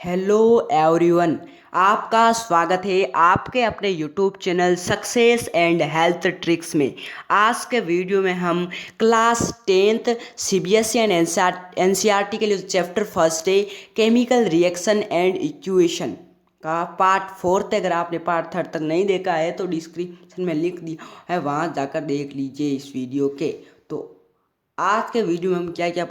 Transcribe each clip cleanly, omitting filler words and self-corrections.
Hello everyone. आपका स्वागत है आपके अपने YouTube channel success and health tricks में। आज के वीडियो में हम class 10th CBSE and NCERT के लिए चैप्टर फर्स्ट है केमिकल रिएक्शन एंड इक्वेशन का पार्ट 4th। अगर आपने पार्ट 3rd तक नहीं देखा है तो डिस्क्रिप्शन में लिख दिया है, वहाँ जाकर देख लीजिए इस वीडियो के। तो आज के वीडियो में हम क्या क्या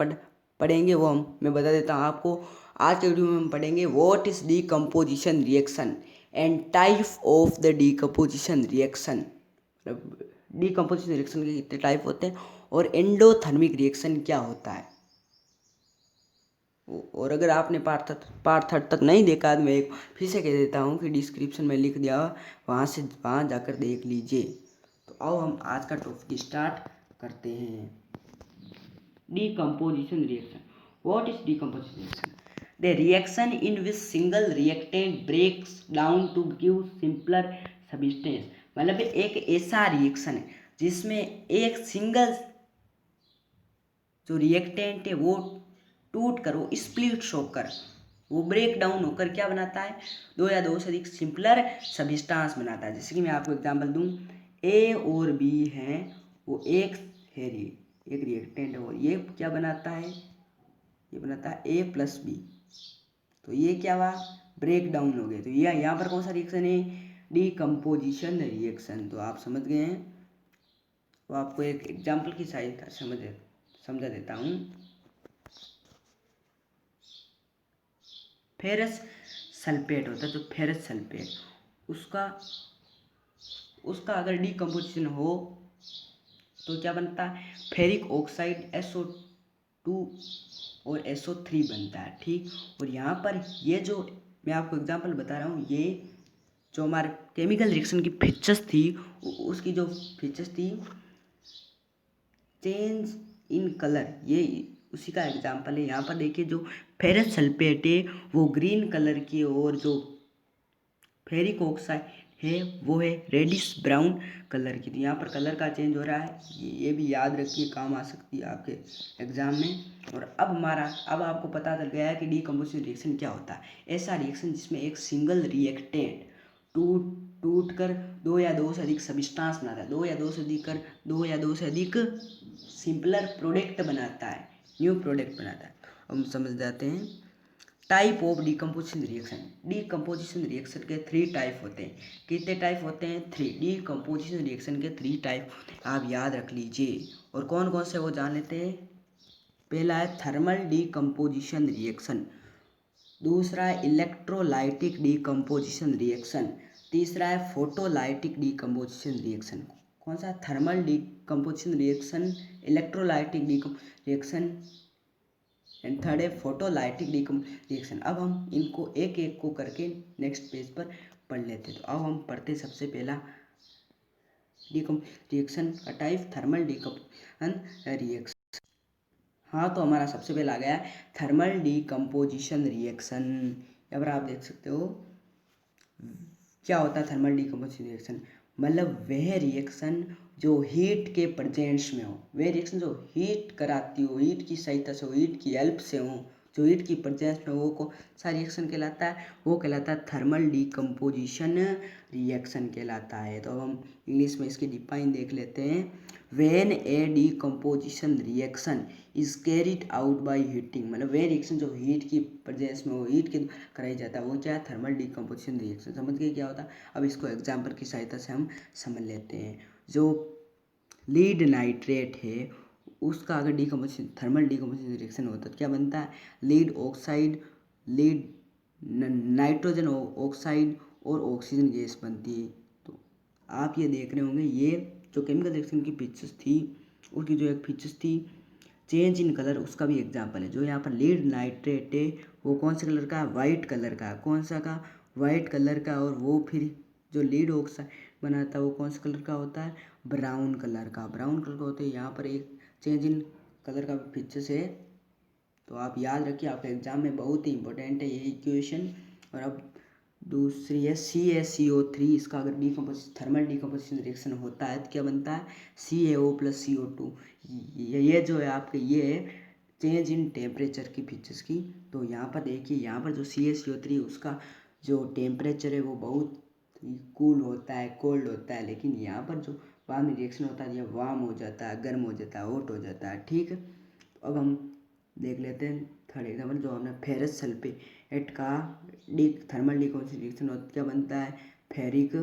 पढ़ेंगे वो मैं बता देता हूँ आपको। आज के वीडियो में हम पढ़ेंगे what is decomposition reaction and type of the decomposition reaction. मतलब डीकम्पोजिशन रिएक्शन के कितने टाइप होते हैं और एंडोथर्मिक रिएक्शन क्या होता है। और अगर आपने पार्ट 3rd तक नहीं देखा तो मैं एक फिर से कह देता हूँ कि डिस्क्रिप्शन में लिख दिया, वहाँ जाकर देख लीजिए। तो आओ हम आज का टॉपिक स्टार्ट करते हैं। Decomposition reaction. What is decomposition reaction? The reaction in which single reactant breaks down to give simpler substance। मतलब एक ऐसा रिएक्शन है जिसमें एक सिंगल जो रिएक्टेंट है वो टूट कर, वो स्प्लिट होकर, वो ब्रेक डाउन होकर क्या बनाता है, दो या दो से अधिक सिंपलर सब्सटेंस बनाता है। जैसे कि मैं आपको एग्जांपल दूं, ए और बी हैं, वो एक है एक रिएक्टेंट है और ये क्या बनाता है, ये बनाता है ए प्लस बी। तो ये क्या हुआ, ब्रेक डाउन हो गए। तो ये यहाँ पर कौन सा रिएक्शन है, डीकम्पोजिशन रिएक्शन। तो आप समझ गए हैं। तो आपको एक एग्जाम्पल की सहायता समझा देता हूँ। फेरस सल्फेट होता है, जो फेरस सल्फेट उसका अगर डीकम्पोजिशन हो तो क्या बनता है, फेरिक ऑक्साइड SO2 और SO3 बनता है। ठीक। और यहाँ पर ये जो मैं आपको एग्जांपल बता रहा हूँ, ये जो हमारे केमिकल रिएक्शन की फीचर्स थी, उसकी जो फीचर्स थी चेंज इन कलर, ये उसी का एग्जांपल है। यहाँ पर देखिए जो फेरस सल्फेट है वो ग्रीन कलर की और जो फेरिक ऑक्साइड है वो है रेडिश ब्राउन कलर की। तो यहाँ पर कलर का चेंज हो रहा है, ये भी याद रखिए, काम आ सकती है आपके एग्जाम में। और अब आपको पता चल गया है कि डीकम्पोजिशन रिएक्शन क्या होता है। ऐसा रिएक्शन जिसमें एक सिंगल रिएक्टेंट टूट कर दो या दो से अधिक सब्सटेंस बनाता है, दो या दो से अधिक सिंपलर प्रोडक्ट बनाता है, न्यू प्रोडक्ट बनाता है। हम समझ जाते हैं type of decomposition reaction. Decomposition reaction के 3 टाइप होते हैं। कितने टाइप होते हैं, 3। डीकम्पोजिशन रिएक्शन के 3 टाइप आप याद रख लीजिए। और कौन कौन से वो जान लेते हैं। पहला है थर्मल डीकम्पोजिशन रिएक्शन, दूसरा है इलेक्ट्रोलाइटिक डीकम्पोजिशन रिएक्शन, तीसरा है फोटोलाइटिक डीकम्पोजिशन रिएक्शन। कौन सा, thermal decomposition reaction, electrolytic reaction and third है फोटोलाइटिक रिएक्शन। अब हम इनको एक एक को करके नेक्स्ट पेज पर पढ़ लेते हैं। तो अब हम पढ़ते सबसे पहला रिएक्शन का टाइप, थर्मल डीकम्पोजिशन रिएक्शन। हाँ, तो हमारा सबसे पहला आ गया थर्मल डीकम्पोजिशन रिएक्शन। यहाँ पर आप देख सकते हो क्या होता है थर्मल डीकम्पोजिशन रिएक्शन। मतलब वह रिएक्शन जो हीट के प्रेजेंस में हो, वह रिएक्शन जो हीट कराती हो, हीट की सहायता से हो, हीट की हेल्प से हो, जो हीट की प्रेजेंस में वो कौन सा रिएक्शन कहलाता है, वो कहलाता है थर्मल डीकम्पोजिशन रिएक्शन कहलाता है। तो अब हम इंग्लिश में इसकी डिफाइन देख लेते हैं। When A decomposition reaction is carried out by heating, मतलब वह रिएक्शन जो हीट की प्रेजेंस में हो, हीट के कराई जाता है, वो क्या है, थर्मल डीकम्पोजिशन रिएक्शन। समझ गए क्या होता है। अब इसको एग्जाम्पल की सहायता से हम समझ लेते हैं। जो लीड नाइट्रेट है उसका अगर डीकम्पोजिशन, थर्मल डीकम्पोजिशन रिएक्शन होता है तो क्या बनता है, lead oxide, lead nitrogen oxide और ऑक्सीजन गैस बनती है। तो आप ये देख रहे होंगे, ये जो केमिकल रिएक्शन की फीचर्स थी उसकी जो एक फीचर्स थी चेंज इन कलर, उसका भी एग्जांपल है। जो यहाँ पर लीड नाइट्रेट है वो कौन से कलर का है, वाइट कलर का। कौन सा का, वाइट कलर का। और वो फिर जो लीड ऑक्साइड बनाता है वो कौन से कलर का होता है, ब्राउन कलर का। ब्राउन कलर का होता है। यहाँ पर एक चेंज इन कलर का फीचर्स है। तो आप याद रखिए, आपके एग्जाम में बहुत ही इंपॉर्टेंट है ये इक्वेशन। और अब दूसरी है CaCO3, इसका अगर डीकम्पोजिशन, थर्मल डीकम्पोजिशन रिएक्शन होता है तो क्या बनता है, CaO + CO2। ये जो है आपके, ये चेंज इन टेम्परेचर की फीचर्स की। तो यहाँ पर देखिए, यहाँ पर जो CaCO3 उसका जो टेम्परेचर है वो बहुत कूल होता है, कोल्ड होता है, लेकिन यहाँ पर जो बाद में रिएक्शन होता है ये वार्म हो जाता है, गर्म हो जाता है, हॉट हो जाता है। ठीक है, तो अब हम देख लेते हैं थर्ड एग्जाम्पल, जो हमने फेरस सल्फेट का थर्मल डिकम्पोजिशन रिएक्शन क्या बनता है, फेरिक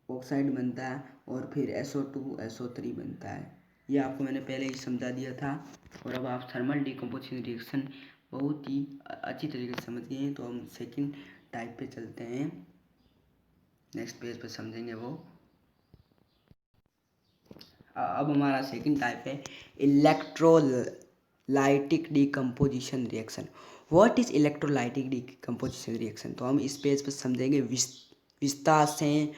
ऑक्साइड बनता है और फिर SO2 SO3 बनता है। ये आपको मैंने पहले ही समझा दिया था। और अब आप थर्मल डिकम्पोजिशन रिएक्शन बहुत ही अच्छी तरीके से समझ गए हैं। तो हम सेकंड टाइप पे चलते हैं, नेक्स्ट पेज पे समझेंगे वो। अब हमारा सेकंड टाइप है electrolytic decomposition reaction. What is electrolytic decomposition reaction? तो हम इस पेज पर समझेंगे विस्तार से,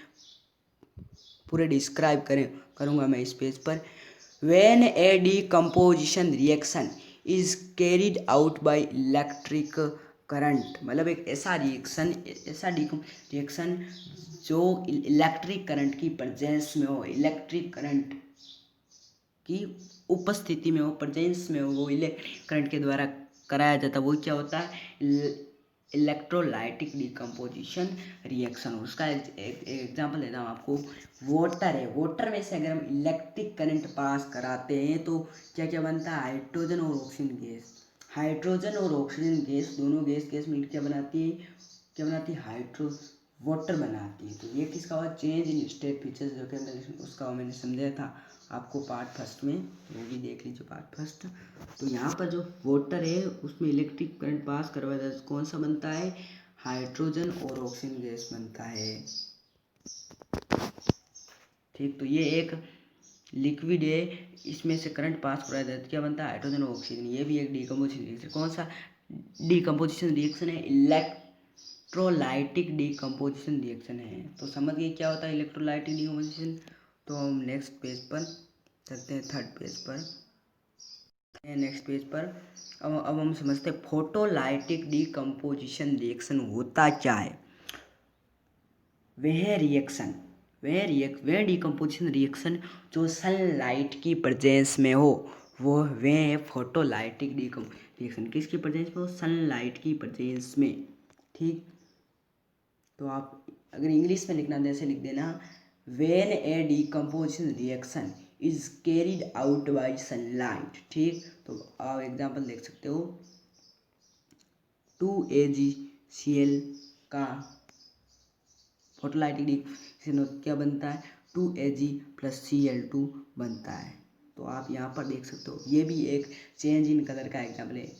पूरे डिस्क्राइब करूँगा मैं इस पेज पर। When A decomposition reaction is carried out by electric current, मतलब एक ऐसा रिएक्शन जो इलेक्ट्रिक करंट की प्रेजेंस में हो, इलेक्ट्रिक करंट की उपस्थिति में हो, प्रेजेंस में हो, वो इलेक्ट्रिक करंट के द्वारा कराया जाता है, वो क्या होता है, इलेक्ट्रोलाइटिक डिकम्पोजिशन रिएक्शन। उसका एग्जांपल देता हूँ आपको। वाटर है, वाटर में से अगर हम इलेक्ट्रिक करंट पास कराते हैं तो क्या क्या बनता है, हाइड्रोजन और ऑक्सीजन गैस। हाइड्रोजन और ऑक्सीजन गैस दोनों गैस मिलकर क्या बनाती है, हाइड्रो वाटर बनाती है। तो ये किसका हुआ, चेंज इन स्टेट फीचर्स, जो कि उसका मैंने समझाया था आपको पार्ट फर्स्ट में, वो भी देख लीजिए पार्ट फर्स्ट। तो यहाँ पर जो वाटर है उसमें इलेक्ट्रिक करंट पास करवाया जाता है, कौन सा बनता है, हाइड्रोजन और ऑक्सीजन गैस बनता है। ठीक, तो ये एक लिक्विड है, इसमें से करंट पास कराया जाता है, क्या बनता है, हाइड्रोजन और ऑक्सीजन। ये भी एक डिकम्पोजिशन रिएक्शन, कौन सा डिकम्पोजिशन रिएक्शन है, इलेक्ट्रोलाइटिक डिकम्पोजिशन रिएक्शन है। तो समझ गए क्या होता है इलेक्ट्रोलाइटिक डिकम्पोजिशन। तो हम नेक्स्ट पेज पर चलते हैं, थर्ड पेज पर, नेक्स्ट पेज पर। अब हम समझते हैं फोटोलाइटिक डिकम्पोजिशन रिएक्शन होता क्या है। वह डिकम्पोजिशन रिएक्शन जो सनलाइट की प्रेजेंस में हो, वह है फोटोलाइटिक रिएक्शन। किसकी प्रेजेंस में हो, सनलाइट की प्रेजेंस में। ठीक, तो आप अगर इंग्लिश में लिखना जैसे लिख देना, when A decomposition reaction is carried out by sunlight. ठीक, तो आप एग्जांपल देख सकते हो, 2AgCl का फोटोलाइटिक डिकम्पोजिशन क्या बनता है, 2Ag + Cl2 बनता है। तो आप यहाँ पर देख सकते हो, ये भी एक चेंज इन कलर का एग्जाम्पल है।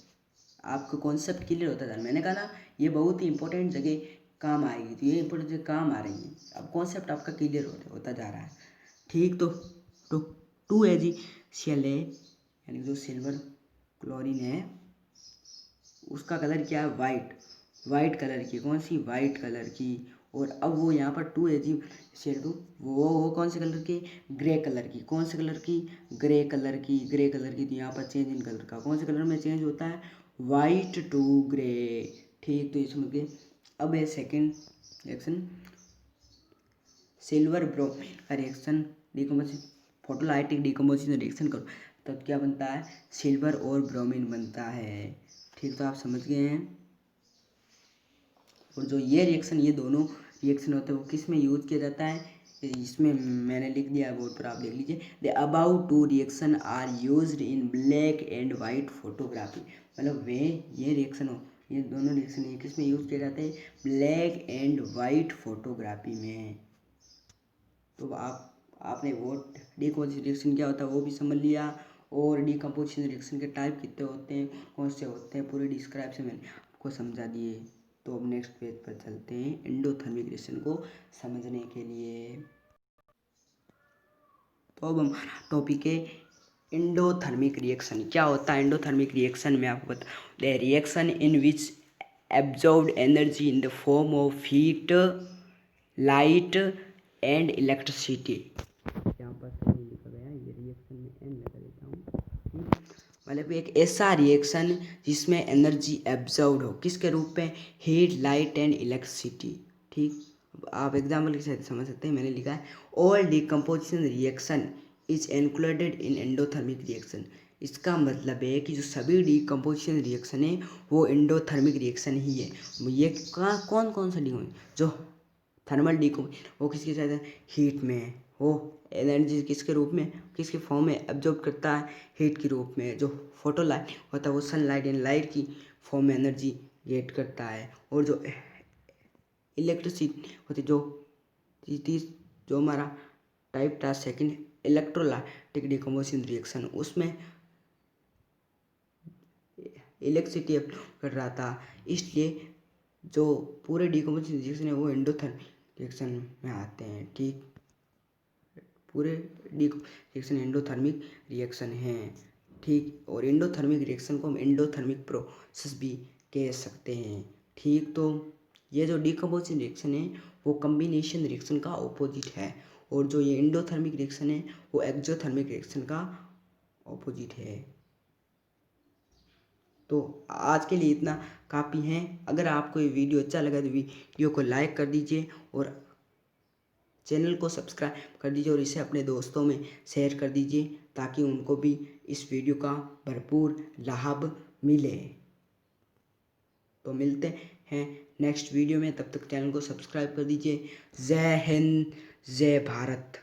आपको कॉन्सेप्ट क्लियर होता था, मैंने कहा ना ये बहुत ही इंपॉर्टेंट जगह काम आएगी, तो ये इंपॉर्टेंट जगह काम आ रही है। अब कॉन्सेप्ट आपका क्लियर होता जा रहा है। ठीक, तो 2AgCl है, यानी जो सिल्वर क्लोरीन है उसका कलर क्या है, वाइट कलर की, कौन सी, वाइट कलर की। और अब वो यहाँ पर 2AgCl2 वो कौन से कलर की, ग्रे कलर की, कौन से कलर की, ग्रे कलर की। तो यहाँ पर चेंज इन कलर का, कौन से कलर में चेंज होता है, वाइट टू ग्रे। ठीक, तो ये समझ गए। अब है सेकेंड रिएक्शन, सिल्वर ब्रोमीन का reaction, decomposition, photolytic decomposition reaction करो तब क्या बनता है, सिल्वर और ब्रोमीन बनता है। ठीक, तो आप समझ गए हैं। और जो ये रिएक्शन, ये दोनों रिएक्शन होते हैं वो किस में यूज किया जाता है, इसमें मैंने लिख दिया है बोर्ड पर, आप देख लीजिए। The above two reaction are used in black and white photography. मतलब वे ये रिएक्शन हो, ये दोनों रिएक्शन ये किस में यूज किए जाते हैं, ब्लैक एंड वाइट फोटोग्राफी में। तो आपने वो डिकम्पोजिशन रिएक्शन क्या होता है वो भी समझ लिया, और डिकम्पोजिशन रिएक्शन के टाइप कितने होते हैं, कौन से होते हैं, पूरे डिस्क्राइप्शन मैंने आपको समझा दिए। तो अब नेक्स्ट पेज पर चलते हैं एंडोथर्मिक रिएक्शन को समझने के लिए। तो अब हमारा टॉपिक है एंडोथर्मिक रिएक्शन। क्या होता है एंडोथर्मिक रिएक्शन में, आपको बता, the reaction in which absorbed energy in the form of heat, light and electricity. यहाँ पर सही लिखा गया है, ये रिएक्शन में एन लगा देता हूँ। मतलब एक ऐसा रिएक्शन जिसमें एनर्जी एब्जॉर्ब्ड हो, किसके रूप में, हीट, लाइट एंड इलेक्ट्रिसिटी। ठीक, आप एग्जाम्पल के साथ समझ सकते हैं, मैंने लिखा है all decomposition reaction is included in endothermic reaction. इसका मतलब है कि जो सभी डीकम्पोजिशन रिएक्शन है वो एंडोथर्मिक रिएक्शन ही है। ये कौन कौन सा डीकम्पोजिशन, जो थर्मल डीकम्पोजिशन वो किसके साथ है, हीट में, वो एनर्जी किसके रूप में, किसके फॉर्म में एब्जॉर्ब करता है, हीट के रूप में। जो फोटोलाइट होता है वो सनलाइट एंड लाइट की फॉर्म में एनर्जी गेट करता है। और जो इलेक्ट्रिसिटी होती जो जो हमारा टाइप था सेकंड इलेक्ट्रोलाइटिक डीकम्पोजिशन रिएक्शन, उसमें इलेक्ट्रिसिटी कर रहा था, इसलिए जो पूरे डीकम्पोजिशन रिएक्शन है वो एंडोथर्मिक रिएक्शन में आते हैं। ठीक, पूरे रिएक्शन एंडोथर्मिक रिएक्शन हैं। ठीक, और एंडोथर्मिक रिएक्शन को हम एंडोथर्मिक प्रोसेस भी कह सकते हैं। ठीक, तो ये जो डीकम्पोजिशन रिएक्शन है वो कम्बिनेशन रिएक्शन का ऑपोजिट है, और जो ये एंडोथर्मिक रिएक्शन है वो एक्सोथर्मिक रिएक्शन का ऑपोजिट है। तो आज के लिए इतना काफ़ी है। अगर आपको ये वीडियो अच्छा लगा तो वीडियो को लाइक कर दीजिए और चैनल को सब्सक्राइब कर दीजिए और इसे अपने दोस्तों में शेयर कर दीजिए ताकि उनको भी इस वीडियो का भरपूर लाभ मिले। तो मिलते हैं नेक्स्ट वीडियो में, तब तक चैनल को सब्सक्राइब कर दीजिए। जय हिंद, जय भारत।